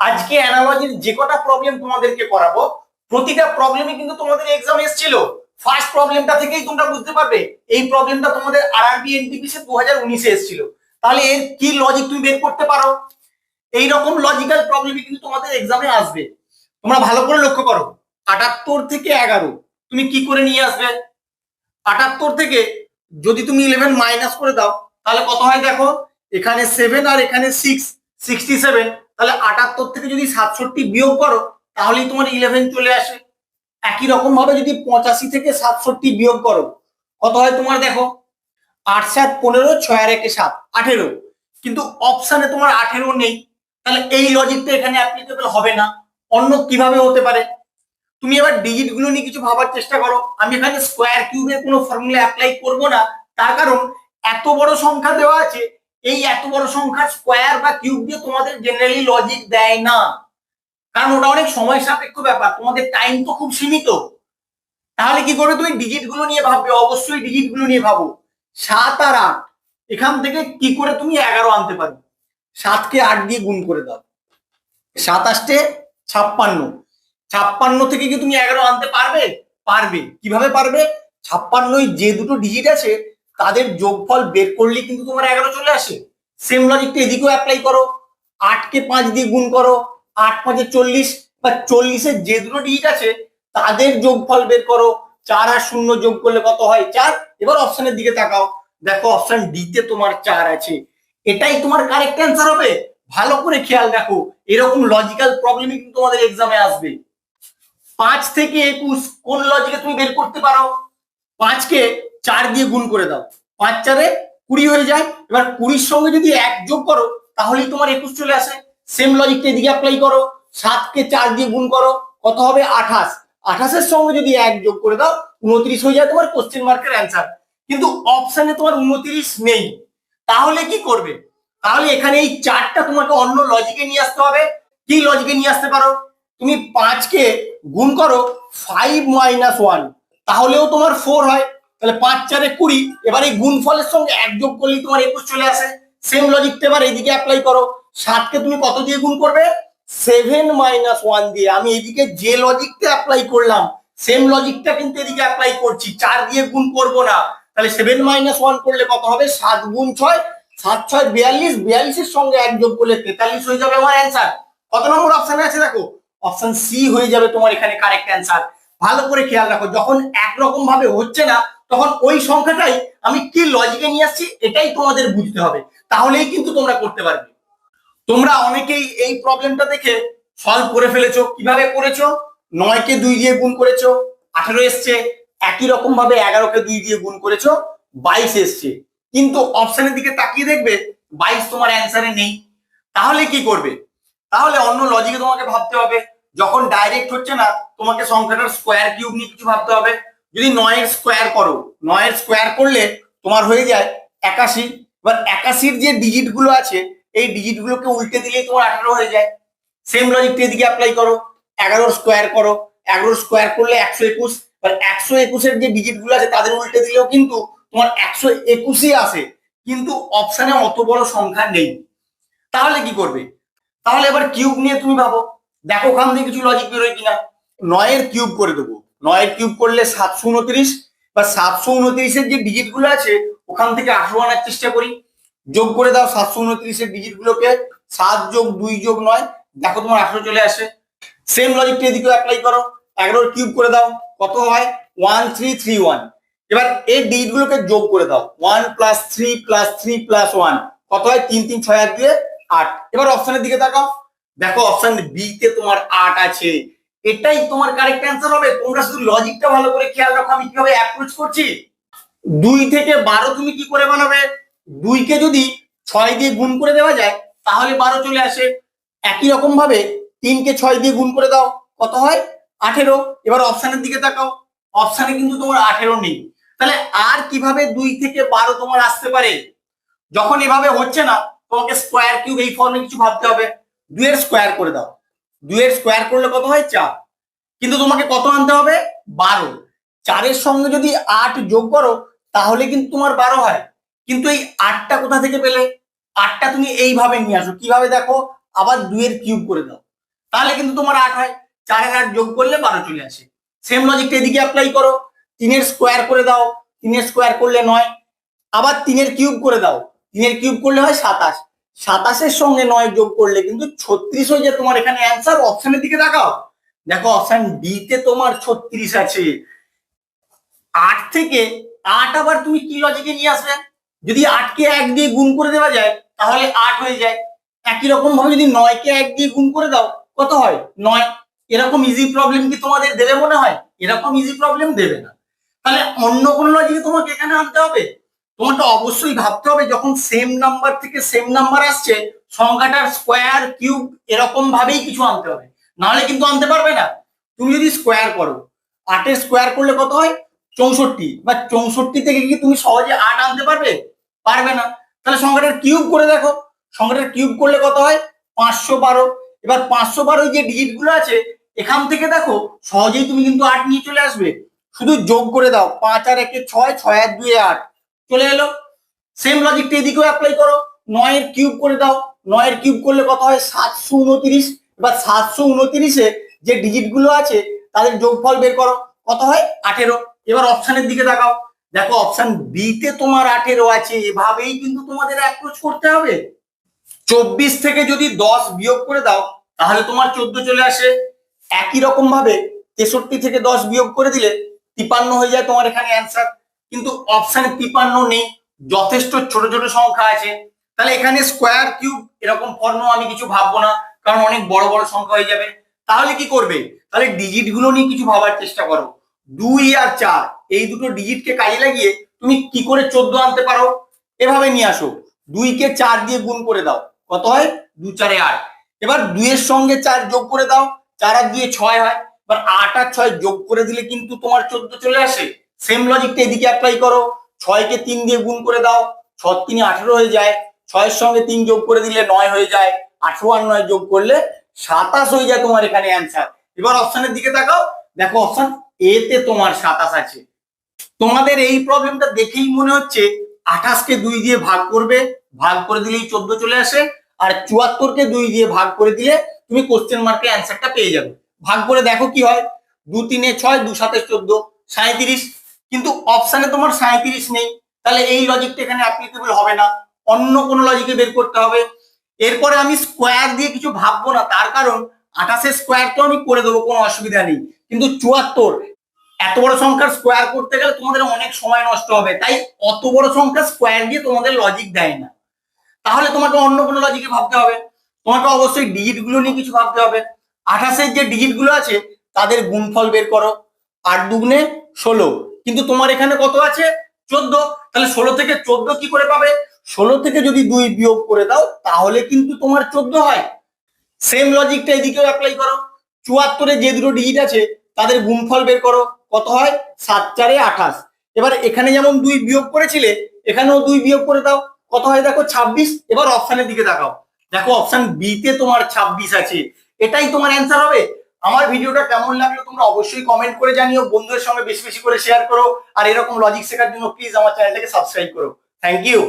আজকে অ্যানালজির যে কটা প্রবলেম তোমাদেরকে করাবো প্রতিটা প্রবলেমে কিন্তু তোমাদের এক্সাম এসেছিল। ফার্স্ট প্রবলেমটা থেকেই তোমরা বুঝতে পারবে এই প্রবলেমটা তোমাদের আরআরবি এনটিপিসি 2019-এ এসেছিল। তাহলে এর কি লজিক তুমি বের করতে পারো? এইরকম লজিক্যাল প্রবলেমই কিন্তু তোমাদের এক্সামে আসবে। তোমরা ভালো করে লক্ষ্য করো, 78 থেকে 11 তুমি কি করে নিয়ে আসবে? 78 থেকে যদি তুমি 11 মাইনাস করে দাও তাহলে কত হয় দেখো, এখানে 7 আর এখানে 6, 67। তাহলে 78 থেকে যদি 67 বিয়োগ করো তাহলেই তোমার 11 চলে আসে। একই রকম ভাবে যদি 85 থেকে 67 বিয়োগ করো কত হয় তোমার দেখো, 8 7 15, 6 আর 1 7, 18। কিন্তু অপশানে তোমার 18 নেই। তাহলে এই লজিকটা এখানে অ্যাপ্লিকেবল হবে না। অন্য কিভাবে হতে পারে? তুমি এবার ডিজিট গুলো নিয়ে কিছু ভাবার চেষ্টা করো। আমি এখানে স্কোয়ার কিউবের কোনো ফর্মুলা অ্যাপ্লাই করব না, তার কারণ এত বড় সংখ্যা দেওয়া আছে, এই এত বড় সংখ্যার স্কোয়ার বা কিউব দিয়ে তোমাদের জেনারেলি লজিক দেয় না, কারণ ওটা অনেক সময় সাপেক্ষ ব্যাপার, তোমাদের টাইম তো খুব সীমিত। তাহলে কি করবে, তুমি ডিজিট গুলো নিয়ে ভাববে, অবশ্যই ডিজিট গুলো নিয়ে ভাবো। 7 আর 8, এখান থেকে কি করে তুমি 11 আনতে পারো? 7কে 8 দিয়ে গুণ করে দাও, 7 8 56। 56 থেকে কি তুমি 11 আনতে পারবে? পারবে। কিভাবে পারবে? 56 যে দুটো ডিজিট আছে তাদের যোগফল বের করলে কিন্তু তোমার 11 চলে আসে। সেম লজিকটা এদিকেও অ্যাপ্লাই করো। 8কে 5 দিয়ে গুণ করো, 8 5 40, বা 40-এর যে দুটো ডিজিট আছে তাদের যোগফল বের করো। 4 আর 0 যোগ করলে কত হয়? 4। এবার অপশনের দিকে তাকাও, দেখো অপশন ডি তে তোমার 4 আছে। এটাই তোমার কারেক্ট অ্যান্সার হবে। ভালো করে খেয়াল রাখো, এরকম লজিক্যাল প্রবলেমই কিন্তু তোমাদের এক্সামে আসবে। 5 থেকে 21 কোন লজিকে তুমি বের করতে পারো? 5কে 4 দিয়ে গুণ করে দাও, 5 4 20 হয়ে যায়। এবার 20-র সঙ্গে যদি 1 যোগ করো তাহলেই তোমার 21 চলে আসে। সেম লজিকটা এদিকে অ্যাপ্লাই করো। 7কে 4 দিয়ে গুণ করো, কত হবে? 28। 28-এর সঙ্গে যদি 1 যোগ করে দাও 29 হয়ে যায় তোমার কোশ্চেন মার্কের অ্যান্সার। কিন্তু অপশনে তোমার 29 নেই। তাহলে কি করবে? তাহলে এখানে এই 4টা তোমাকে অন্য লজিকে নিয়ে আসতে হবে। কি লজিকে নিয়ে আসতে পারো? তুমি 5কে গুণ করো 5 মাইনাস 1, তাহলেও তোমার 4 হয়। তাহলে 5 4 20। এবার এই গুণফলের সঙ্গে 1 যোগ করলেই তোমার 21 চলে আসে। সেম লজিকটা এবার এইদিকে অ্যাপ্লাই করো। 7কে তুমি কত দিয়ে গুণ করবে? 7 মাইনাস 1 দিয়ে। আমি এইদিকে যে লজিকটা অ্যাপ্লাই করলাম সেম লজিকটা কিন্তু এদিকে অ্যাপ্লাই করছি, 4 দিয়ে গুণ করব না। তাহলে 7 মাইনাস 1 করলে কত হবে? 7 গুণ 6, 7 6 42, 42-এর সঙ্গে 1 যোগ করলে 43 হয়ে যাবে আমার অ্যান্সার। কত নম্বর অপশনে আছে দেখো? অপশন সি হয়ে যাবে তোমার এখানে কারেক্ট অ্যান্সার। ভালো করে খেয়াল রাখো, যখন একরকম ভাবে হচ্ছে না তখন ওই সংখ্যাটাই আমি কি লজিকে নিয়ে আসছি এটাই তোমাদের বুঝতে হবে, তাহলেই কিন্তু তোমরা করতে পারবে। তোমরা অনেকেই এই প্রবলেমটা দেখে সলভ করে ফেলেছো। কিভাবে করেছো? 9কে 2 দিয়ে গুণ করেছো, 18 এসছে। একই রকম ভাবে 11কে 2 দিয়ে গুণ করেছো, 22 এসছে। কিন্তু অপশনের দিকে তাকিয়ে দেখবে 22 তোমার অ্যান্সারে নেই। তাহলে কি করবে? তাহলে অন্য লজিকে তোমাকে ভাবতে হবে। যখন ডাইরেক্ট হচ্ছে না তোমাকে সংখ্যাটার স্কোয়ার কিউব নিয়ে কিছু ভাবতে হবে। যদি 9-এর স্কোয়ার করো, 9-এর স্কোয়ার করলে তোমার হয়ে যায় 81। এবার 81-র যে ডিজিট গুলো আছে এই ডিজিট গুলোকে উল্টে দিলেই তোমার 18 হয়ে যায়। সেম লজিকটা এদিকে অ্যাপ্লাই করো। 11-র স্কোয়ার করো, 11-র স্কোয়ার করলে 121। এবার 121-এর যে ডিজিট গুলো আছে তাদের উল্টে দিলেও কিন্তু তোমার 121-ই আসে। কিন্তু অপশনে অত বড় সংখ্যা নেই। তাহলে কি করবে? তাহলে এবার কিউব নিয়ে তুমি ভাবো, দেখো ওখান থেকে কিছু লজিক বেরোয় কিনা। 9-এর কিউব করে দেবো, 9-এর কিউব করলে 729। বা 729-এর যে ডিজিট গুলো আছে ওখান থেকে 18 আনার চেষ্টা করি। যোগ করে দাও 729-এর ডিজিট গুলোকে, 7 যোগ 2 যোগ 9, দেখো তোমার 18 চলে আসে। সেম লজিকটা এদিকে অ্যাপ্লাই করো। 11-এর কিউব করে দাও, কত হয়? 1331। এবার এই ডিজিট গুলোকে যোগ করে দাও, 1 প্লাস 3 প্লাস 3 প্লাস 1, কত হয়? 3 3 6 আর 2 8। এবার অপশনের দিকে তাকাও, দেখো অপশন বি তে তোমার 8 আছে। এটাই তোমার কারেক্ট অ্যান্সার হবে। তোমরা শুধু লজিকটা ভালো করে খেয়াল রাখো আমি কিভাবে অ্যাপ্রোচ করছি। 2 থেকে 12 তুমি কি করে বানাবে? 2কে যদি 6 দিয়ে গুণ করে দেওয়া যায় তাহলে 12 চলে আসে। একই রকম ভাবে 3কে 6 দিয়ে গুণ করে দাও, কত হয়? 18। এবার অপশনের দিকে তাকাও, অপশনে কিন্তু তোমার 18 নেই। তাহলে আর কিভাবে 2 থেকে 12 তোমার আসতে পারে? যখন এভাবে হচ্ছে না তোমাকে স্কোয়ার কিউব এই ফর্মে কিছু ভাবতে হবে। 2-এর স্কোয়ার করে দাও, 2-এর স্কোয়ার করলে কত হয়? 4। কিন্তু তোমাকে কত আনতে হবে? 12। 4-এর সঙ্গে যদি 8 যোগ করো তাহলে কিন্তু তোমার 12 হয়। কিন্তু এই 8টা কোথা থেকে পেলে? 8টা তুমি এইভাবে নিয়ে আসো। কিভাবে দেখো? আবার 2-এর কিউব করে দাও, তাহলে কিন্তু তোমার 8 হয়, 4 আর 8 যোগ করলে 12 চলে আসে। সেম লজিকটা এদিকে অ্যাপ্লাই করো, 3 এর স্কোয়ার করে দাও, 3 এর স্কোয়ার করলে 9, আবার 3 এর কিউব করে দাও, 3 এর কিউব করলে হয় 27, 27 এর সঙ্গে 9 যোগ করলে কিন্তু 36 হয়ে যায় তোমার এখানে অ্যান্সার। অপশনের দিকে তাকাও, দেখো অপশন ডি তে তোমার 36 আছে। 8 থেকে 8 আবার তুমি কি লজিকে নিয়ে আসবে, যদি 8 কে 1 দিয়ে গুণ করে দেওয়া যায় তাহলে 8 হয়ে যায়। একই রকম ভাবে যদি 9 কে 1 দিয়ে গুণ করে দাও কত হয় 9। এরকম ইজি প্রবলেম কি তোমাদের দেবে মনে হয়? এরকম ইজি প্রবলেম দেবে না। তাহলে অন্য কোনো লজিকে তোমাকে এখানে আনতে হবে। তোমাকে অবশ্যই ভাবতে হবে যখন সেম নাম্বার থেকে সেম নাম্বার আসছে সংখ্যাটার স্কোয়ার কিউব এরকম ভাবেই কিছু আনতে হবে, নাহলে কিন্তু আনতে পারবে না। তুমি যদি স্কোয়ার করো, 8 এর স্কোয়ার করলে কত হয় 64, বা 64 থেকে কি তুমি সহজে 8 আনতে পারবে? পারবে না। তাহলে সংখ্যাটার কিউব করে দেখো, সংখ্যাটার কিউব করলে কত হয় 512। এবার 512 যে ডিজিট গুলো আছে এখান থেকে দেখো সহজেই তুমি কিন্তু 8 নিয়ে চলে আসবে। শুধু যোগ করে দাও, 5 আর 1 6, 6 আর 2 8 চলে এলো। সেম লজিকটা এদিকেও অ্যাপ্লাই করো, 9 এর কিউব করে দাও, 9 এর কিউব করলে কত হয় 729। এবার 729 এ যে ডিজিট গুলো আছে তাদের যোগফল বের করো, কত হয় 18। এবার অপশনের দিকে তাকাও, দেখো অপশন বি তে তোমার 18 আছে। এভাবেই কিন্তু তোমাদের অ্যাপ্রোচ করতে হবে। 24 থেকে যদি 10 বিয়োগ করে দাও তাহলে তোমার 14 চলে আসে। একই রকম ভাবে 63 থেকে 10 বিয়োগ করে দিলে 53 হয়ে যায় তোমার এখানে অ্যান্সার। কিন্তু অপশনে 53 নেই, যথেষ্ট ছোট ছোট সংখ্যা আছে। তাহলে এখানে স্কোয়ার কিউব এরকম ফর্ম আমি কিছু ভাববো না, কারণ অনেক বড় বড় সংখ্যা হয়ে যাবে। তাহলে কি করবে, তাহলে ডিজিট গুলো নিয়ে কিছু ভাবার চেষ্টা করো। 2 আর 4 এই দুটো ডিজিটকে কাজে লাগিয়ে তুমি কি করে 14 আনতে পারো, এভাবে নিয়ে আসো। 2 কে 4 দিয়ে গুণ করে দাও, কত হয় 2 4 8। এবার 2 এর সঙ্গে 4 যোগ করে দাও, 4 আর 2 6 হয়। এবার 8 আর 6 যোগ করে দিলে কিন্তু তোমার 14 চলে আসে। সেম লজিকটা এদিকে অ্যাপ্লাই করো, 6 কে 3 দিয়ে গুণ করে দাও, 6 3 18 হয়ে যায়। 6 এর সঙ্গে 3 যোগ করে দিলে 9 হয়ে যায়। 18 আর 9 যোগ করলে 27 হয়ে যায় তোমার এখানে অ্যান্সার। এবার অপশনের দিকে তাকাও, দেখো অপশন এ তে তোমার 27 আছে। তোমাদের এই প্রবলেমটা দেখেই মনে হচ্ছে 28 কে 2 দিয়ে ভাগ করবে, ভাগ করে দিলেই 14 চলে আসে। আর 74 কে 2 দিয়ে ভাগ করে দিলে তুমি কোশ্চেন মার্কে অ্যান্সারটা পেয়ে যাবে। ভাগ করে দেখো কি হয়, 2 3 6, 2 7 14, 37। কিন্তু অপশনে তোমার 37 নেই, তাহলে এই লজিকটা এখানে অ্যাপ্লিকেবল হবে না, অন্য কোনো লজিকে বের করতে হবে। এরপরে আমি স্কোয়ার দিয়ে কিছু ভাববো না, তার কারণ 28 স্কোয়ার তো আমি করে দেবো, কোনো অসুবিধা নেই। কিন্তু 74 এত বড় সংখ্যার স্কোয়ার করতে গেলে তোমাদের অনেক সময় নষ্ট হবে, তাই অত বড় সংখ্যা স্কোয়ার দিয়ে তোমাদের লজিক দেয় না। তাহলে তোমাকে অন্য কোনো লজিকে ভাবতে হবে। তোমাকে অবশ্যই ডিজিট গুলো নিয়ে কিছু ভাবতে হবে। 28 যে ডিজিট গুলো আছে তাদের গুণফল বের করো, 8 দুগুণে 16, কিন্তু তোমার এখানে কত আছে 14। তাহলে 16 থেকে 14 কি করে পাবে, 16 থেকে যদি 2 বিয়োগ করে দাও তাহলে কিন্তু তোমার 14 হয়। সেম লজিকটা এদিকেও অ্যাপ্লাই করো, 74 যে দুটো ডিজিট আছে তাদের গুণফল বের করো, কত হয় 7 4 28। এবার এখানে যেমন 2 বিয়োগ করেছিলে এখানেও 2 বিয়োগ করে দাও, কত হয় দেখো 26। এবার অপশনের দিকে তাকাও, দেখো অপশন বি তে তোমার 26 আছে। এটাই তোমার অ্যান্সার হবে। আমার ভিডিওটা কেমন লাগলো তোমরা অবশ্যই কমেন্ট করে জানিও, বন্ধুদের সঙ্গে বেশি বেশি করে শেয়ার করো। আর এরকম লজিক শেখার জন্য প্লিজ আমার চ্যানেলটাকে সাবস্ক্রাইব করো। Thank you.